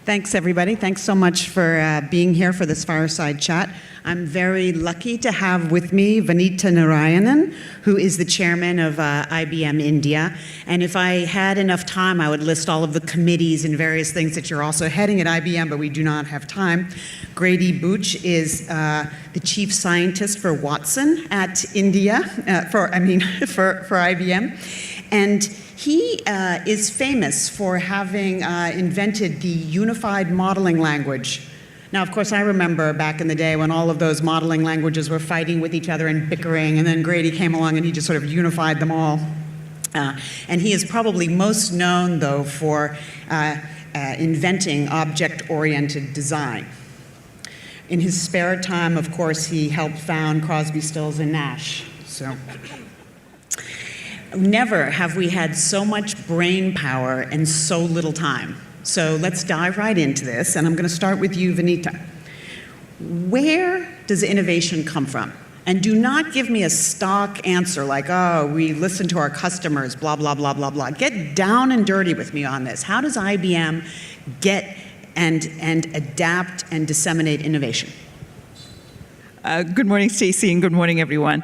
Thanks, everybody. Thanks so much for being here for this Fireside Chat. I'm very lucky to have with me Vanitha Natayanan, who is the chairman of IBM India. And if I had enough time, I would list all of the committees and various things that you're also heading at IBM, but we do not have time. Grady Booch is the chief scientist for Watson at India, for IBM. And he is famous for having invented the unified modeling language. Now, of course, I remember back in the day when all of those modeling languages were fighting with each other and bickering, and then Grady came along and he just sort of unified them all. And he is probably most known, though, for inventing object-oriented design. In his spare time, of course, he helped found Crosby, Stills, and Nash. So. Never have we had so much brain power and so little time. So let's dive right into this, and I'm going to start with you, Vanitha. Where does innovation come from? And do not give me a stock answer like, oh, we listen to our customers, blah, blah, blah, blah, blah. Get down and dirty with me on this. How does IBM get and adapt and disseminate innovation? Good morning, Staci, and good morning, everyone.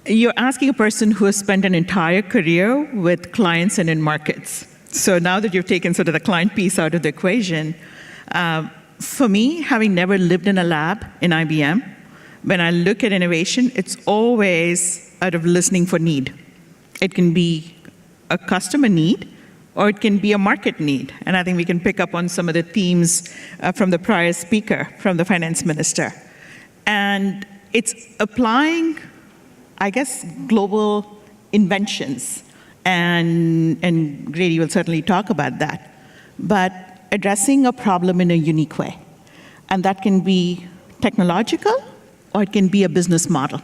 You're asking a person who has spent an entire career with clients and in markets. So now that you've taken sort of the client piece out of the equation, for me, having never lived in a lab in IBM, when I look at innovation, it's always out of listening for need. It can be a customer need, or it can be a market need. And I think we can pick up on some of the themes from the prior speaker, from the finance minister. And it's applying, I guess, global inventions, and Grady will certainly talk about that, but addressing a problem in a unique way. And that can be technological, or it can be a business model.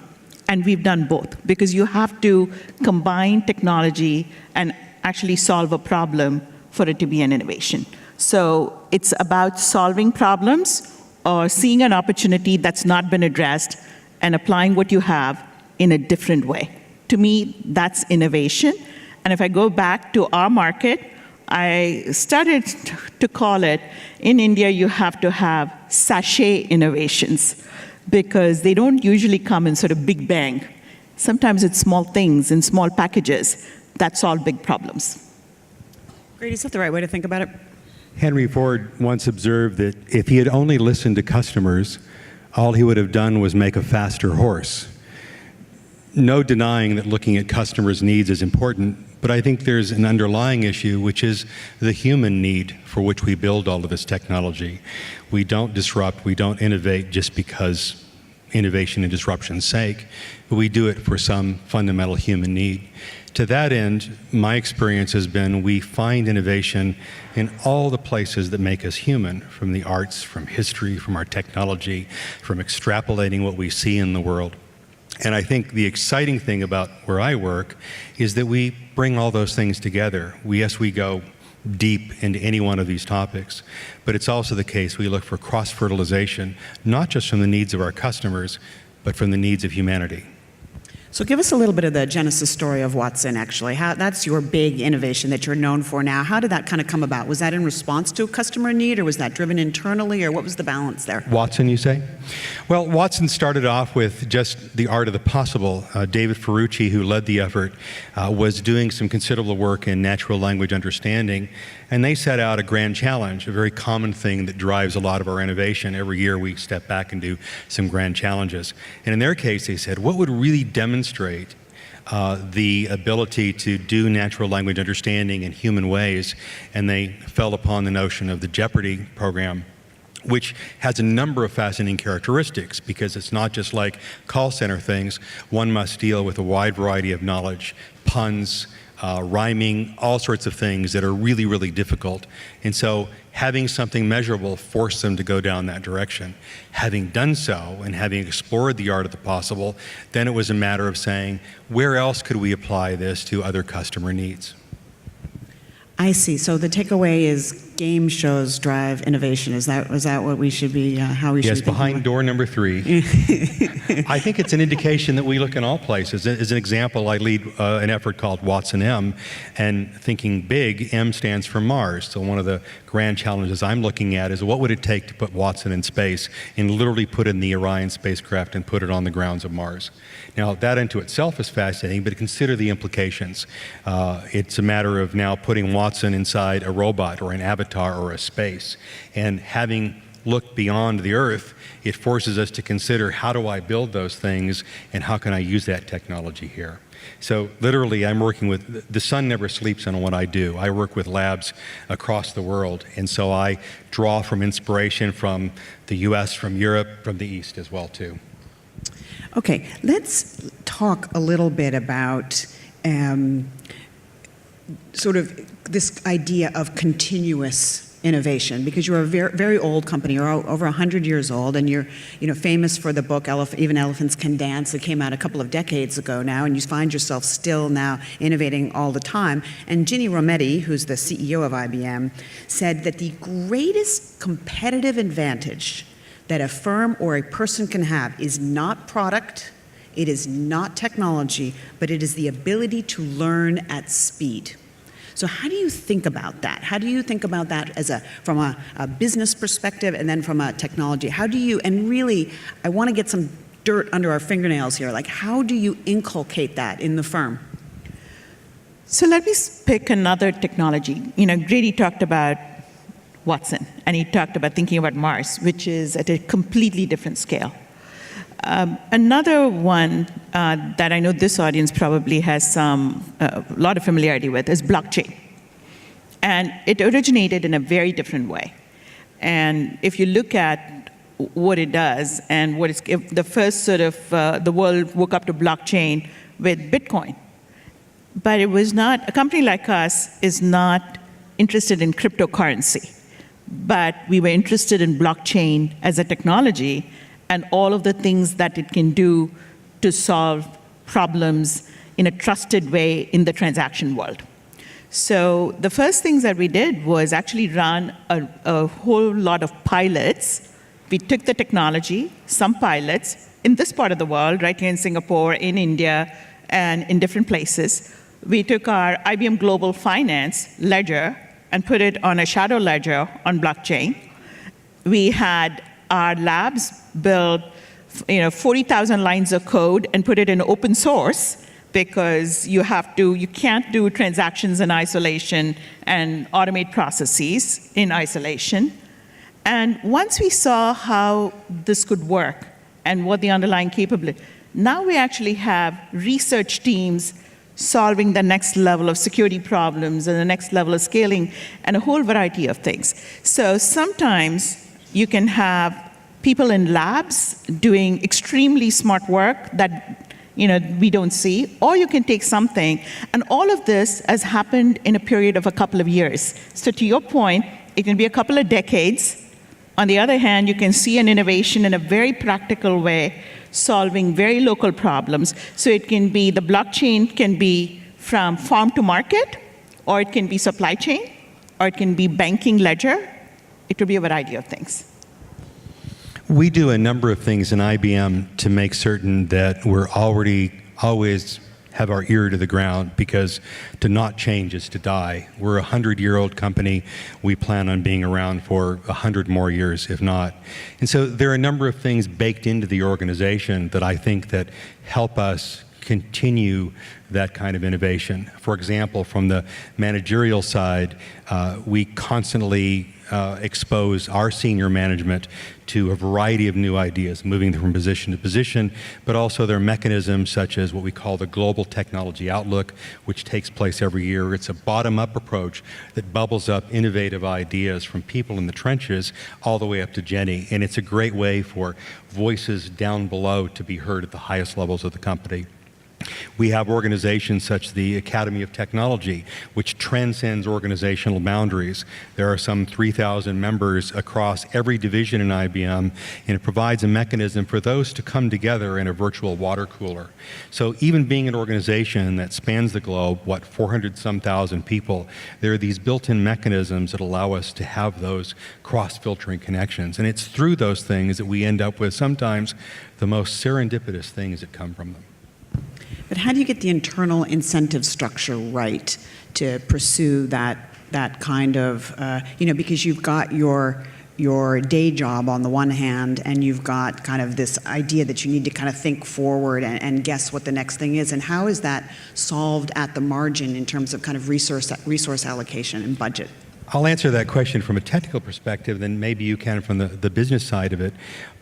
And we've done both, because you have to combine technology and actually solve a problem for it to be an innovation. So it's about solving problems or seeing an opportunity that's not been addressed and applying what you have in a different way. To me, that's innovation. And if I go back to our market, I started to call it, in India, you have to have sachet innovations, because they don't usually come in sort of big bang. Sometimes it's small things in small packages that solve big problems. Grady, is that the right way to think about it? Henry Ford once observed that if he had only listened to customers, all he would have done was make a faster horse. No denying that looking at customers' needs is important, but I think there's an underlying issue, which is the human need for which we build all of this technology. We don't disrupt, we don't innovate just because innovation and disruption's sake, but we do it for some fundamental human need. To that end, my experience has been we find innovation in all the places that make us human, from the arts, from history, from our technology, from extrapolating what we see in the world. And I think the exciting thing about where I work is that we bring all those things together. Yes, we go deep into any one of these topics, but it's also the case we look for cross-fertilization, not just from the needs of our customers, but from the needs of humanity. So give us a little bit of the genesis story of Watson, actually. That's your big innovation that you're known for now. How did that kind of come about? Was that in response to a customer need, or was that driven internally, or what was the balance there? Watson, you say? Well, Watson started off with just the art of the possible. David Ferrucci, who led the effort, was doing some considerable work in natural language understanding, and they set out a grand challenge, a very common thing that drives a lot of our innovation. Every year we step back and do some grand challenges. And in their case, they said, what would really demonstrate the ability to do natural language understanding in human ways? And they fell upon the notion of the Jeopardy program, which has a number of fascinating characteristics, because it's not just like call center things. One must deal with a wide variety of knowledge, puns, rhyming, all sorts of things that are really, really difficult. And so having something measurable forced them to go down that direction. Having done so and having explored the art of the possible, then it was a matter of saying, where else could we apply this to other customer needs? I see. So the takeaway is game shows drive innovation. Is that what we should be, how we should be Yes, thinking behind about? door number 3. I think it's an indication that we look in all places. As an example, I lead an effort called Watson M, and thinking big, M stands for Mars. So one of the grand challenges I'm looking at is what would it take to put Watson in space and literally put in the Orion spacecraft and put it on the grounds of Mars. Now, that into itself is fascinating, but consider the implications. It's a matter of now putting Watson inside a robot or an avatar or a space, and having looked beyond the Earth, it forces us to consider, how do I build those things and how can I use that technology here? So literally, I'm working with, the sun never sleeps on what I do. I work with labs across the world, and so I draw from inspiration from the US, from Europe, from the East as well too. Okay, let's talk a little bit about sort of this idea of continuous innovation, because you're a very, very old company. You're over 100 years old, and you're famous for the book Even Elephants Can Dance that came out a couple of decades ago now, and you find yourself still now innovating all the time. And Ginny Rometty, who's the CEO of IBM, said that the greatest competitive advantage that a firm or a person can have is not product, it is not technology, but it is the ability to learn at speed. So how do you think about that? How do you think about that from a business perspective and then from a technology? How do you, and really, I want to get some dirt under our fingernails here, like how do you inculcate that in the firm? So let me pick another technology. Grady talked about Watson, and he talked about thinking about Mars, which is at a completely different scale. Another one that I know this audience probably has a lot of familiarity with is blockchain. And it originated in a very different way. And if you look at what it does and what it's, the first sort of, the world woke up to blockchain with Bitcoin. But it was not, a company like us is not interested in cryptocurrency, but we were interested in blockchain as a technology and all of the things that it can do to solve problems in a trusted way in the transaction world. So the first things that we did was actually run a whole lot of pilots. We took the technology, some pilots, in this part of the world, right here in Singapore, in India, and in different places. We took our IBM Global Finance ledger and put it on a shadow ledger on blockchain. We had our labs build 40,000 lines of code and put it in open source, because you can't do transactions in isolation and automate processes in isolation. And once we saw how this could work and what the underlying capability, now we actually have research teams solving the next level of security problems and the next level of scaling and a whole variety of things. So sometimes you can have people in labs doing extremely smart work that we don't see, or you can take something, and all of this has happened in a period of a couple of years. So to your point, it can be a couple of decades. On the other hand, you can see an innovation in a very practical way, solving very local problems. So it can be, the blockchain can be from farm to market, or it can be supply chain, or it can be banking ledger. It could be a variety of things. We do a number of things in IBM to make certain that we're always have our ear to the ground, because to not change is to die. We're a 100-year-old company. We plan on being around for 100 more years, if not. And so there are a number of things baked into the organization that I think that help us continue that kind of innovation. For example, from the managerial side, we constantly expose our senior management to a variety of new ideas, moving them from position to position, but also there are mechanisms such as what we call the Global Technology Outlook, which takes place every year. It's a bottom-up approach that bubbles up innovative ideas from people in the trenches all the way up to Jenny, and it's a great way for voices down below to be heard at the highest levels of the company. We have organizations such as the Academy of Technology, which transcends organizational boundaries. There are some 3,000 members across every division in IBM, and it provides a mechanism for those to come together in a virtual water cooler. So even being an organization that spans the globe, 400-some thousand people, there are these built-in mechanisms that allow us to have those cross-filtering connections. And it's through those things that we end up with sometimes the most serendipitous things that come from them. But how do you get the internal incentive structure right to pursue that kind of, because you've got your day job on the one hand, and you've got kind of this idea that you need to kind of think forward and guess what the next thing is, and how is that solved at the margin in terms of kind of resource allocation and budget? I'll answer that question from a technical perspective, then maybe you can from the business side of it.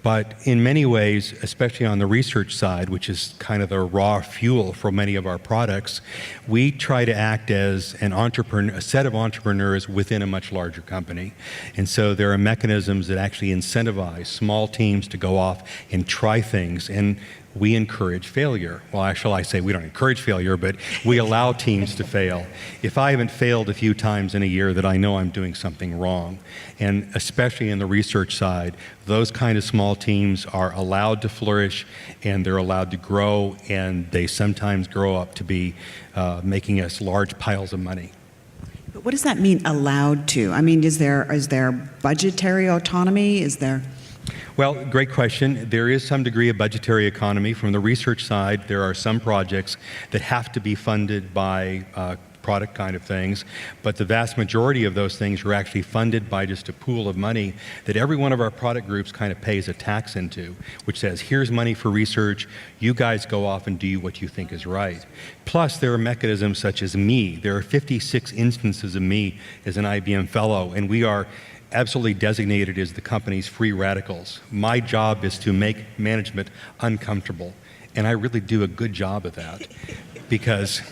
But in many ways, especially on the research side, which is kind of the raw fuel for many of our products, we try to act as a set of entrepreneurs within a much larger company. And so there are mechanisms that actually incentivize small teams to go off and try things. And we encourage failure. Well, actually, I say we don't encourage failure, but we allow teams to fail. If I haven't failed a few times in a year, that I know I'm doing something wrong. And especially in the research side, those kind of small teams are allowed to flourish, and they're allowed to grow, and they sometimes grow up to be making us large piles of money. But what does that mean, allowed to? I mean, is there budgetary autonomy? Is there... Well, great question. There is some degree of budgetary economy. From the research side, there are some projects that have to be funded by product kind of things, but the vast majority of those things are actually funded by just a pool of money that every one of our product groups kind of pays a tax into, which says, here's money for research, you guys go off and do what you think is right. Plus, there are mechanisms such as me. There are 56 instances of me as an IBM fellow, and we are absolutely designated as the company's free radicals. My job is to make management uncomfortable, and I really do a good job of that because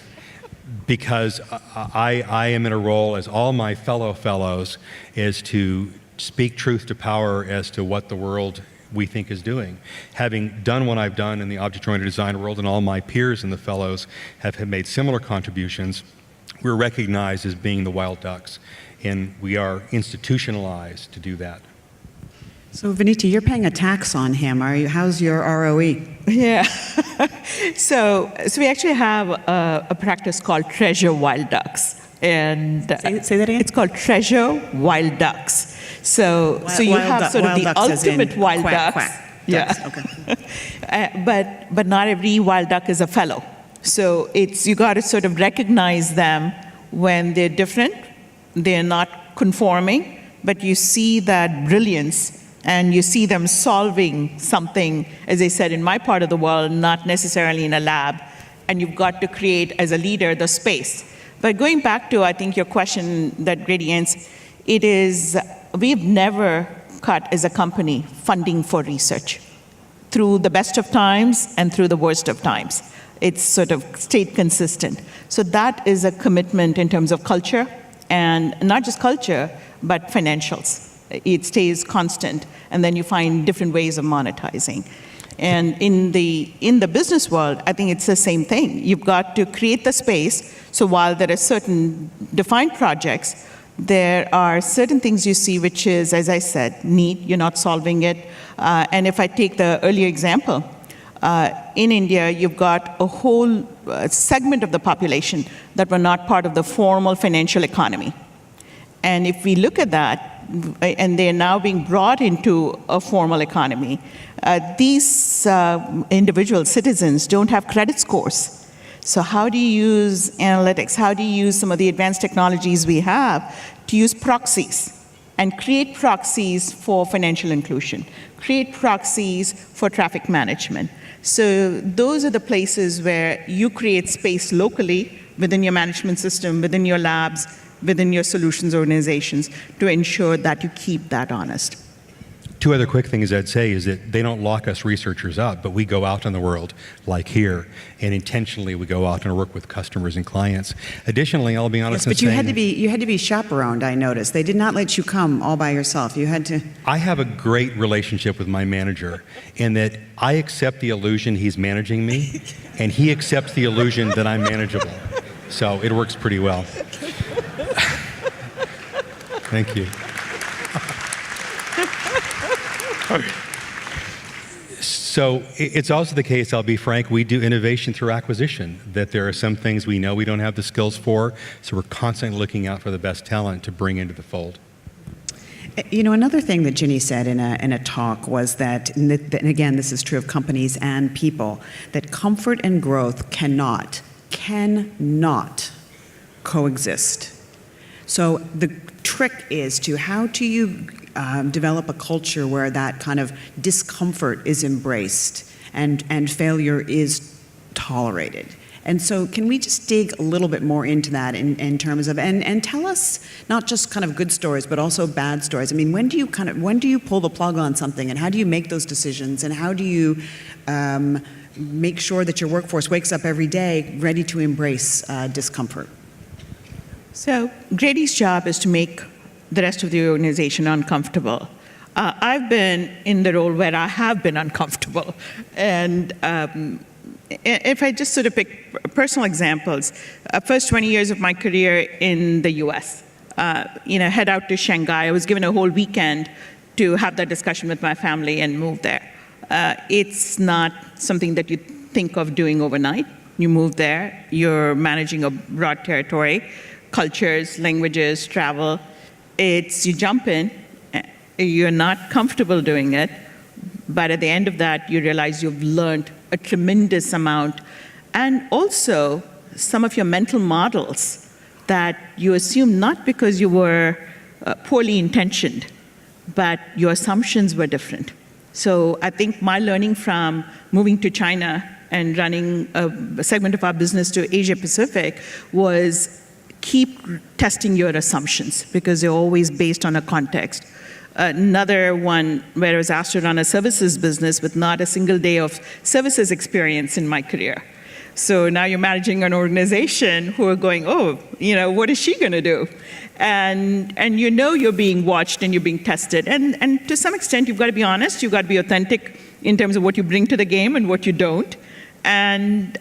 I am in a role, as all my fellows, is to speak truth to power as to what the world we think is doing. Having done what I've done in the object-oriented design world, and all my peers and the fellows have made similar contributions, we're recognized as being the wild ducks, and we are institutionalized to do that. So, Vanitha, you're paying a tax on him. How's your ROE? Yeah. So we actually have a practice called Treasure Wild Ducks. And say that again? It's called Treasure Wild Ducks. So you have sort of the ultimate wild ducks. Quack. Yeah. Okay. But not every wild duck is a fellow. So you got to sort of recognize them when they're different, they're not conforming, but you see that brilliance and you see them solving something, as I said, in my part of the world, not necessarily in a lab, and you've got to create, as a leader, the space. But going back to, I think, your question that Grady answered, it is, we've never cut, as a company, funding for research through the best of times and through the worst of times. It's sort of stayed consistent. So that is a commitment in terms of culture, and not just culture, but financials. It stays constant, and then you find different ways of monetizing. And in the business world, I think it's the same thing. You've got to create the space, so while there are certain defined projects, there are certain things you see which is, as I said, need, you're not solving it. And if I take the earlier example, in India, you've got a whole segment of the population that were not part of the formal financial economy. And if we look at that, and they're now being brought into a formal economy, these individual citizens don't have credit scores. So how do you use analytics? How do you use some of the advanced technologies we have to use proxies and create proxies for financial inclusion, create proxies for traffic management? So those are the places where you create space locally within your management system, within your labs, within your solutions organizations, to ensure that you keep that honest. Two other quick things I'd say is that they don't lock us researchers up, but we go out in the world, like here, and intentionally we go out and work with customers and clients. Additionally, I'll be honest. Yes, but you had to be chaperoned. I noticed they did not let you come all by yourself. You had to. I have a great relationship with my manager in that I accept the illusion he's managing me, and he accepts the illusion that I'm manageable. So it works pretty well. Thank you. So it's also the case, I'll be frank, we do innovation through acquisition, that there are some things we know we don't have the skills for, so we're constantly looking out for the best talent to bring into the fold. You know, another thing that Ginny said in a talk was that, and again, this is true of companies and people, that comfort and growth cannot coexist. So the trick is to how do you develop a culture where that kind of discomfort is embraced and failure is tolerated. And so can we just dig a little bit more into that in terms of, and tell us not just kind of good stories, but also bad stories. I mean, when do you pull the plug on something, and how do you make those decisions, and how do you make sure that your workforce wakes up every day ready to embrace discomfort? So Grady's job is to make the rest of the organization uncomfortable. I've been in the role where I have been uncomfortable. And if I just sort of pick personal examples, first 20 years of my career in the US, head out to Shanghai. I was given a whole weekend to have that discussion with my family and move there. It's not something that you think of doing overnight. You move there, you're managing a broad territory, cultures, languages, travel. You jump in, you're not comfortable doing it, but at the end of that, you realize you've learned a tremendous amount, and also some of your mental models that you assume not because you were poorly intentioned, but your assumptions were different. So I think my learning from moving to China and running a segment of our business to Asia Pacific was keep testing your assumptions because they're always based on a context. Another one where I was asked to run a services business with not a single day of services experience in my career. So now you're managing an organization who are going, what is she going to do? And you're being watched and you're being tested. And to some extent, you've got to be honest. You've got to be authentic in terms of what you bring to the game and what you don't. And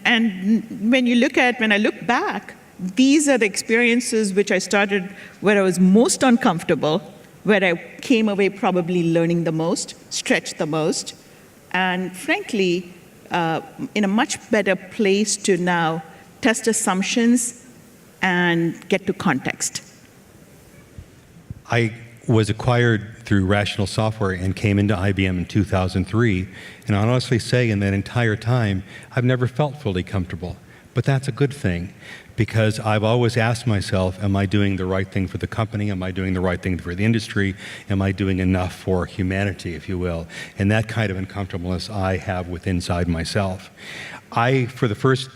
when I look back, these are the experiences which I started where I was most uncomfortable, where I came away probably learning the most, stretched the most, and frankly, in a much better place to now test assumptions and get to context. I was acquired through Rational Software and came into IBM in 2003, and I honestly say in that entire time, I've never felt fully comfortable. But that's a good thing, because I've always asked myself, am I doing the right thing for the company? Am I doing the right thing for the industry? Am I doing enough for humanity, if you will? And that kind of uncomfortableness I have inside myself. For the first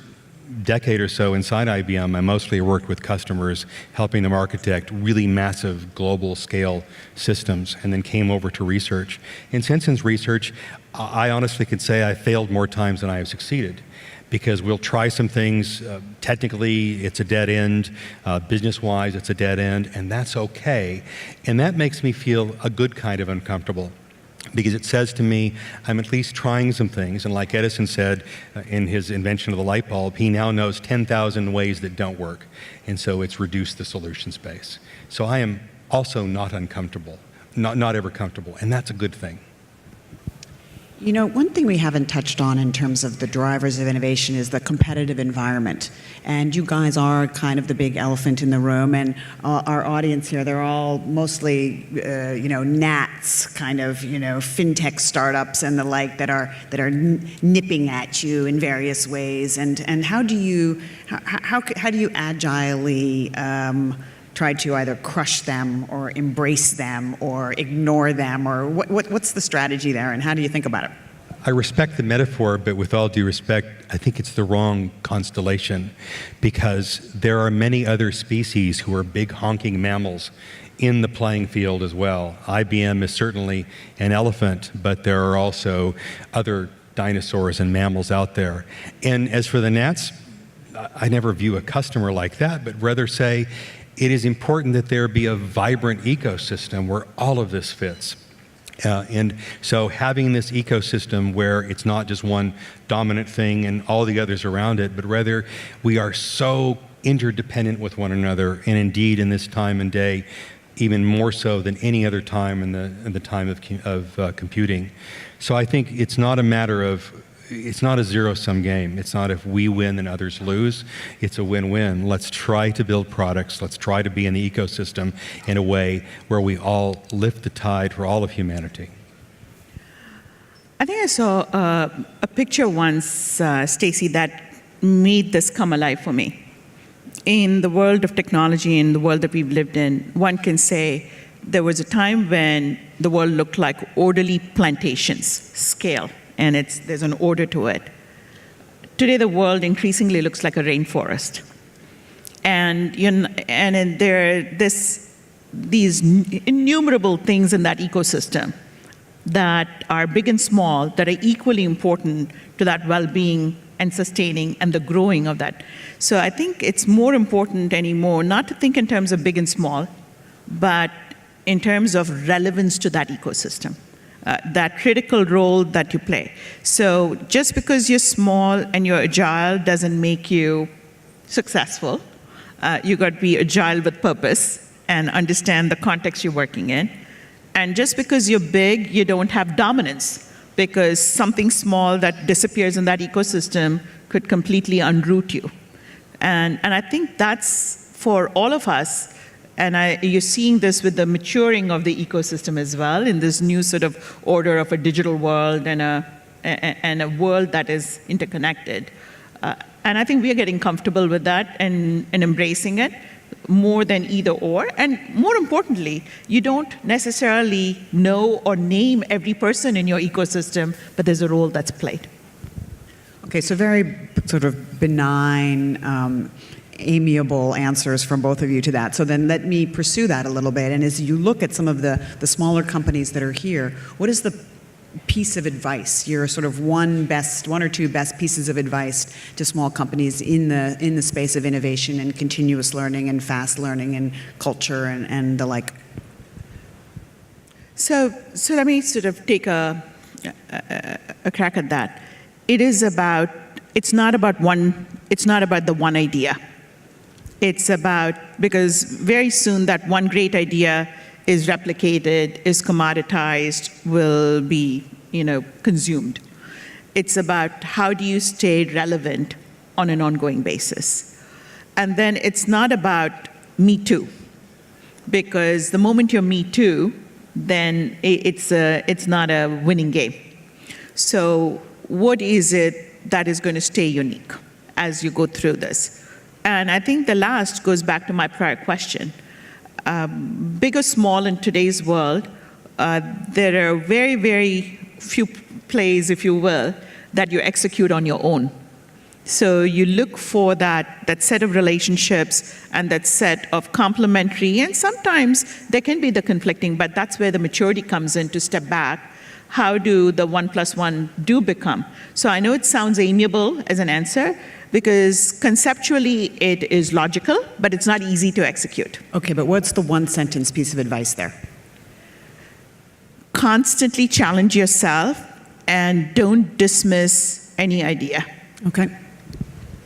decade or so inside IBM, I mostly worked with customers, helping them architect really massive global scale systems, and then came over to research. In Simpson's research, I honestly could say I failed more times than I have succeeded, because we'll try some things, technically it's a dead end, business-wise it's a dead end, and that's okay. And that makes me feel a good kind of uncomfortable, because it says to me, I'm at least trying some things, and like Edison said in his invention of the light bulb, he now knows 10,000 ways that don't work, and so it's reduced the solution space. So I am also not uncomfortable, not ever comfortable, and that's a good thing. You know, one thing we haven't touched on in terms of the drivers of innovation is the competitive environment. And you guys are kind of the big elephant in the room, and our audience here, they're all mostly, gnats, kind of, FinTech startups and the like that are nipping at you in various ways. And how do you agilely try to either crush them or embrace them or ignore them, or what's the strategy there, and how do you think about it? I respect the metaphor, but with all due respect, I think it's the wrong constellation, because there are many other species who are big honking mammals in the playing field as well. IBM is certainly an elephant, but there are also other dinosaurs and mammals out there. And as for the gnats, I never view a customer like that, but rather say it is important that there be a vibrant ecosystem where all of this fits. And so having this ecosystem where it's not just one dominant thing and all the others around it, but rather we are so interdependent with one another, and indeed in this time and day, even more so than any other time in the time of computing. So I think it's not a matter of, it's not a zero-sum game. It's not if we win and others lose. It's a win-win. Let's try to build products. Let's try to be in the ecosystem in a way where we all lift the tide for all of humanity. I think I saw a picture once, Staci, that made this come alive for me. In the world of technology, in the world that we've lived in, one can say there was a time when the world looked like orderly plantations, scale, and there's an order to it. Today, the world increasingly looks like a rainforest. And there are these innumerable things in that ecosystem that are big and small, that are equally important to that well-being and sustaining and the growing of that. So I think it's more important anymore not to think in terms of big and small, but in terms of relevance to that ecosystem, that critical role that you play. So just because you're small and you're agile doesn't make you successful. You got to be agile with purpose and understand the context you're working in. And just because you're big, you don't have dominance, because something small that disappears in that ecosystem could completely unroot you. And I think that's for all of us, and you're seeing this with the maturing of the ecosystem as well, in this new sort of order of a digital world and a world that is interconnected. And I think we are getting comfortable with that and embracing it more than either or. And more importantly, you don't necessarily know or name every person in your ecosystem, but there's a role that's played. Okay, so very sort of benign, amiable answers from both of you to that. So then let me pursue that a little bit. And as you look at some of the smaller companies that are here, what is the piece of advice, your sort of one or two best pieces of advice to small companies in the space of innovation and continuous learning and fast learning and culture and the like? So let me sort of take a crack at that. It's not about the one idea. It's about, because very soon that one great idea is replicated, is commoditized, will be, consumed. It's about how do you stay relevant on an ongoing basis. And then it's not about me too, because the moment you're me too, then it's not a winning game. So what is it that is going to stay unique as you go through this? And I think the last goes back to my prior question. Big or small in today's world, there are very, very few plays, if you will, that you execute on your own. So you look for that set of relationships and that set of complementary, and sometimes there can be the conflicting, but that's where the maturity comes in to step back. How do the 1 + 1 do become? So I know it sounds amiable as an answer, because conceptually it is logical, but it's not easy to execute. Okay, but what's the one sentence piece of advice there? Constantly challenge yourself and don't dismiss any idea. Okay.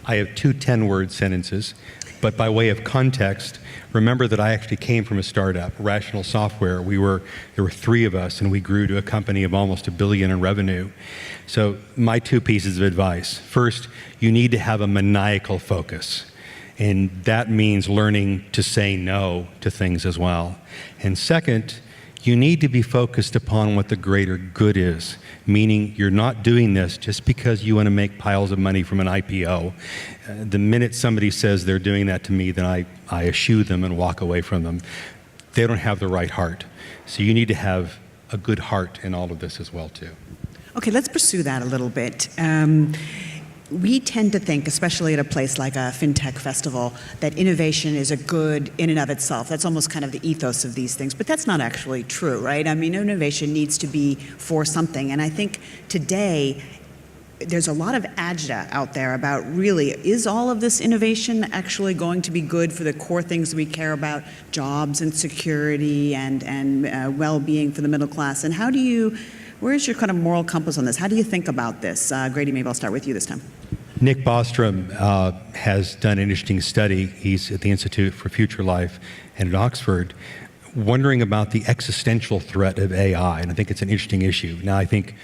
I have two 10-word sentences, but by way of context, remember that I actually came from a startup, Rational Software. There were 3 of us, and we grew to a company of almost $1 billion in revenue. So my 2 pieces of advice. First, you need to have a maniacal focus, and that means learning to say no to things as well. And second, you need to be focused upon what the greater good is, meaning you're not doing this just because you want to make piles of money from an IPO. The minute somebody says they're doing that to me, then I eschew them and walk away from them. They don't have the right heart. So you need to have a good heart in all of this as well, too. Okay, let's pursue that a little bit. we tend to think, especially at a place like a FinTech festival, that innovation is a good in and of itself. That's almost kind of the ethos of these things, but that's not actually true, right? I mean, innovation needs to be for something, and I think today there's a lot of agita out there about really, is all of this innovation actually going to be good for the core things we care about, jobs and security and well-being for the middle class? And how do you, where's your kind of moral compass on this? How do you think about this? Grady, maybe I'll start with you this time. Nick Bostrom has done an interesting study. He's at the Institute for Future Life and at Oxford, wondering about the existential threat of AI, and I think it's an interesting issue. Now, I think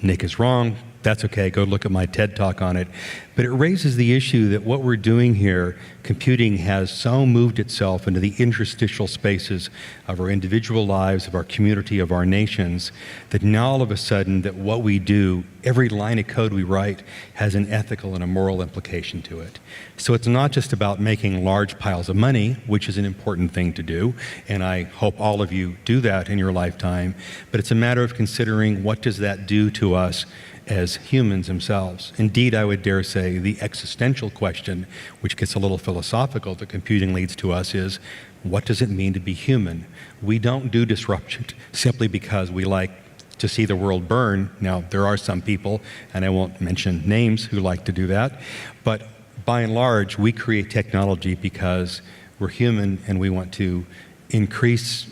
Nick is wrong. That's okay, go look at my TED Talk on it. But it raises the issue that what we're doing here, computing has so moved itself into the interstitial spaces of our individual lives, of our community, of our nations, that now all of a sudden that what we do, every line of code we write, has an ethical and a moral implication to it. So it's not just about making large piles of money, which is an important thing to do, and I hope all of you do that in your lifetime, but it's a matter of considering what does that do to us as humans themselves. Indeed, I would dare say the existential question, which gets a little philosophical that computing leads to us, is what does it mean to be human? We don't do disruption simply because we like to see the world burn. Now, there are some people, and I won't mention names, who like to do that, but by and large, we create technology because we're human and we want to increase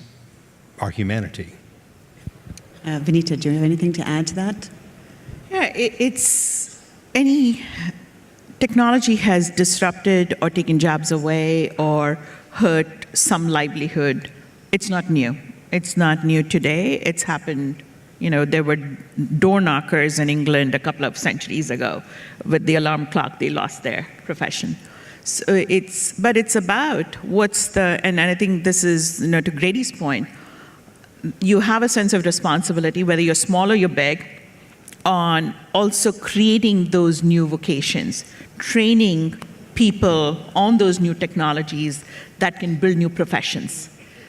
our humanity. Vanitha, do you have anything to add to that? Yeah, any technology has disrupted or taken jobs away or hurt some livelihood. It's not new. It's not new today. It's happened, there were door knockers in England a couple of centuries ago. With the alarm clock, they lost their profession. So but it's about and I think this is, to Grady's point, you have a sense of responsibility, whether you're small or you're big, on also creating those new vocations, training people on those new technologies that can build new professions.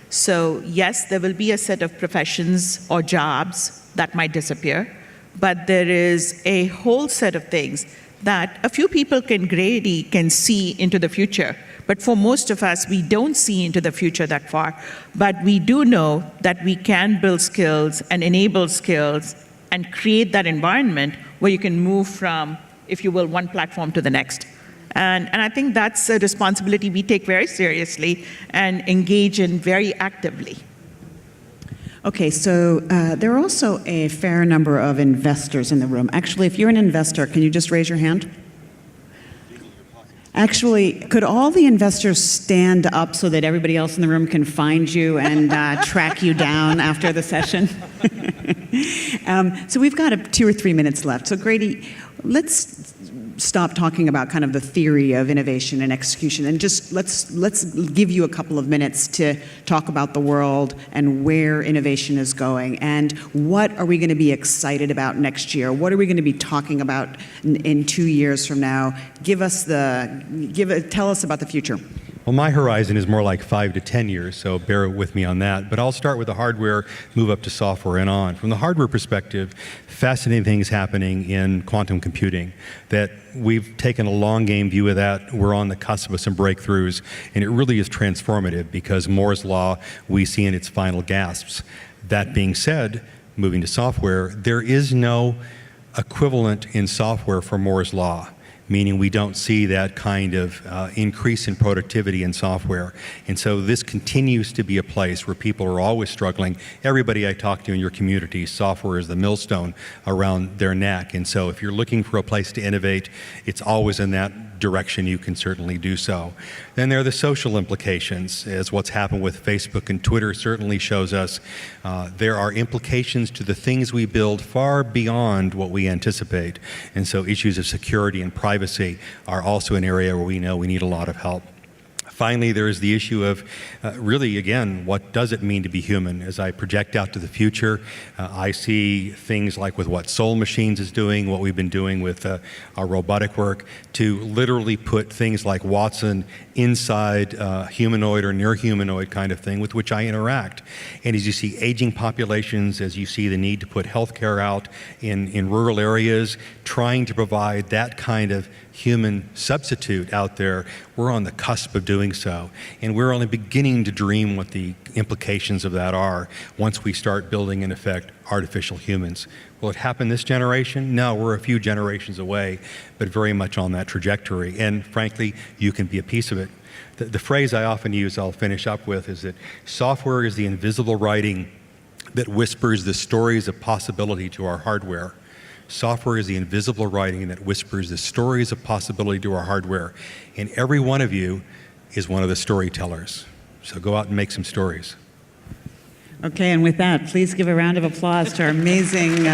So yes, there will be a set of professions or jobs that might disappear, but there is a whole set of things that a few people Grady can see into the future. But for most of us, we don't see into the future that far. But we do know that we can build skills and enable skills and create that environment where you can move from, if you will, one platform to the next. And I think that's a responsibility we take very seriously and engage in very actively. Okay, so there are also a fair number of investors in the room. Actually, if you're an investor, can you just raise your hand? Actually, could all the investors stand up so that everybody else in the room can find you and track you down after the session? So we've got 2 or 3 minutes left. So Grady, let's stop talking about kind of the theory of innovation and execution, and just let's give you a couple of minutes to talk about the world and where innovation is going, and what are we going to be excited about next year? What are we going to be talking about in 2 years from now? Tell us about the future. Well, my horizon is more like 5 to 10 years, so bear with me on that. But I'll start with the hardware, move up to software and on. From the hardware perspective, fascinating things happening in quantum computing that we've taken a long game view of that. We're on the cusp of some breakthroughs, and it really is transformative because Moore's law we see in its final gasps. That being said, moving to software, there is no equivalent in software for Moore's law, meaning we don't see that kind of increase in productivity in software. And so this continues to be a place where people are always struggling. Everybody I talk to in your community, software is the millstone around their neck. And so if you're looking for a place to innovate, it's always in that direction. You can certainly do so. Then there are the social implications, as what's happened with Facebook and Twitter certainly shows us. There are implications to the things we build far beyond what we anticipate. And so issues of security and privacy are also an area where we know we need a lot of help. Finally, there is the issue of really, again, what does it mean to be human? As I project out to the future, I see things like with what Soul Machines is doing, what we've been doing with our robotic work, to literally put things like Watson inside humanoid or near humanoid kind of thing with which I interact. And as you see aging populations, as you see the need to put healthcare out in rural areas, trying to provide that kind of human substitute out there, we're on the cusp of doing so. And we're only beginning to dream what the implications of that are once we start building, in effect, artificial humans. Will it happen this generation? No, we're a few generations away, but very much on that trajectory. And frankly, you can be a piece of it. The phrase I often use, I'll finish up with, is that software is the invisible writing that whispers the stories of possibility to our hardware. Software is the invisible writing that whispers the stories of possibility to our hardware. And every one of you is one of the storytellers. So go out and make some stories. Okay, and with that, please give a round of applause to our amazing